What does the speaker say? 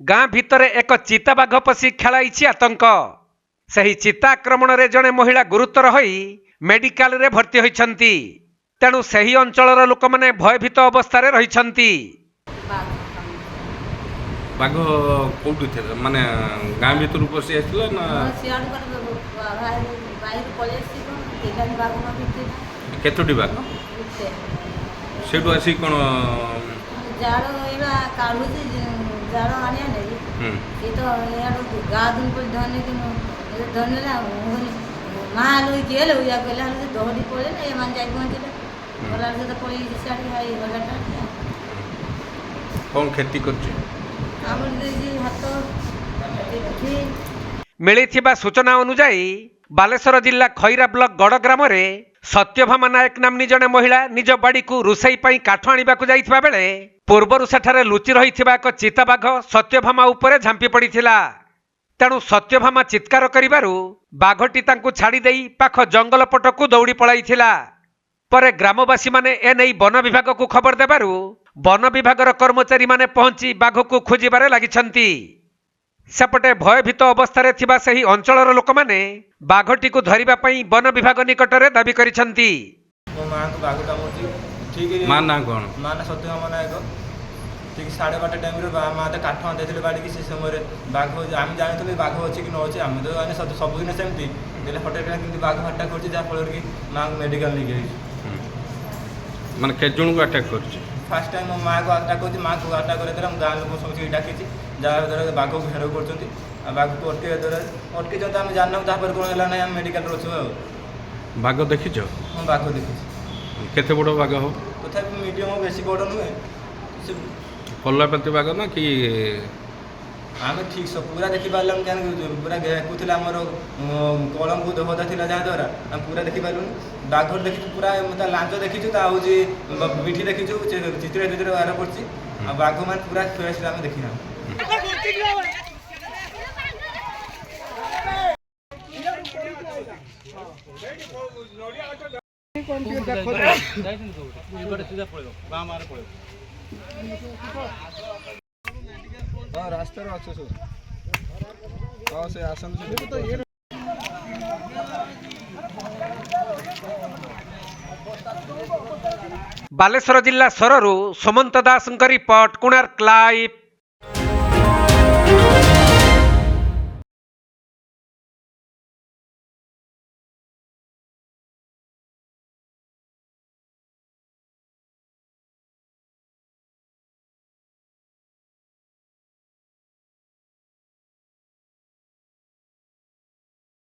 गाँ भितर एक चिताबाघ पशि खेलाई आतंक। सही चिता आक्रमण रे जड़े महिला गुरुतर होई मेडिकल रे भर्ती होइछंती। तेणु सही अंचलर लोक माने भयभीत अवस्था रहिछंती। बाघ कोठी थे माने गाँ भीतर पशि आइथिला ना केतोटी बाघ सेठु आसी कोन जाड़ो एला काढुची जाड़ो आनिया नहीं ये तो यार गादुन को धने के धने ना मालो गेल या गेला से दोहरी पड़े ना ये मान जाई पहुंचले बोला से तो पड़ी साड़ी हाई गलाटा कोन खेती करछि हमर जी हाथ देखि मिलिथिबा सूचना अनुसार बालेश्वर जिला खैरा ब्लॉक गड़ ग्राम रे सत्यभामा नायक नामनी जने महिला निज बाड़ी को रुसई पई काठ आनिबाकु जाइथिबा बेले पूर्वरु सेठारे लुचि रहिथिबा एक चिताबाघ सत्यभामा उपरे झांपी पड़िथिला। तेणु सत्यभामा चित्कार करिबारु बाघटी तांकु छाड़ी देई पाख जंगल पटकु दौड़ी पळाइथिला। परे ग्रामवासी माने एनै वन विभाग को खबर देबारु वन विभागर कर्मचारी माने पहुंची बाघ को खोजिबारे लागिछंती। सेपटे भयभीत अवस्था थिबा सही अंचलर लोक माने बाघटी को धरिबा पई वन विभाग निकटरे दाबी करिछंती। मो मां को बाघ कामुची ठीक मां ना कोन मां ना सत्यभामा नायक ठीक 12:30 टाइम रे मां ते काठ देथिले बाड़ी की से समय रे बाघ हम जानथले बाघ अछि कि न अछि हम तो माने सब दिन सेमती देले हटे कि बाघ हट्टा करछि जा फल कि मां मेडिकल ले गई माने के जण को अटैक करछि। फर्स्ट टाइम मां को अटैक करछि मां को अटैक करे हम गां लोक सब डाकिछि जा द्वारा बाघ को घेराव करछंती आ बाघ को अटके जंत हम जानना ता पर कोन हला नै हम मेडिकल रोछु बाघ देखिछो हम बाघ देखिछि केते बड़ बाघ हो तथापि मीडियम बेसी बड़ नुहे कल्लापति बाघ ना कि आम ठीक सब पूरा देखी पार्ल पूरा घेकुला आमर कलम को देवता था जहाँद्वारा आम पूरा देखी पार्लुन बाघ देखी पूरा लांच देखीचु हूँ बिठी देखीचु चित्र चित्र बाहर पड़ी आ बाघ मान पूरा फ्रेश आम देखी रास्ता बालेश्वर जिला सररू सुमंत दास रिपोर्ट कोणार्क लाइव।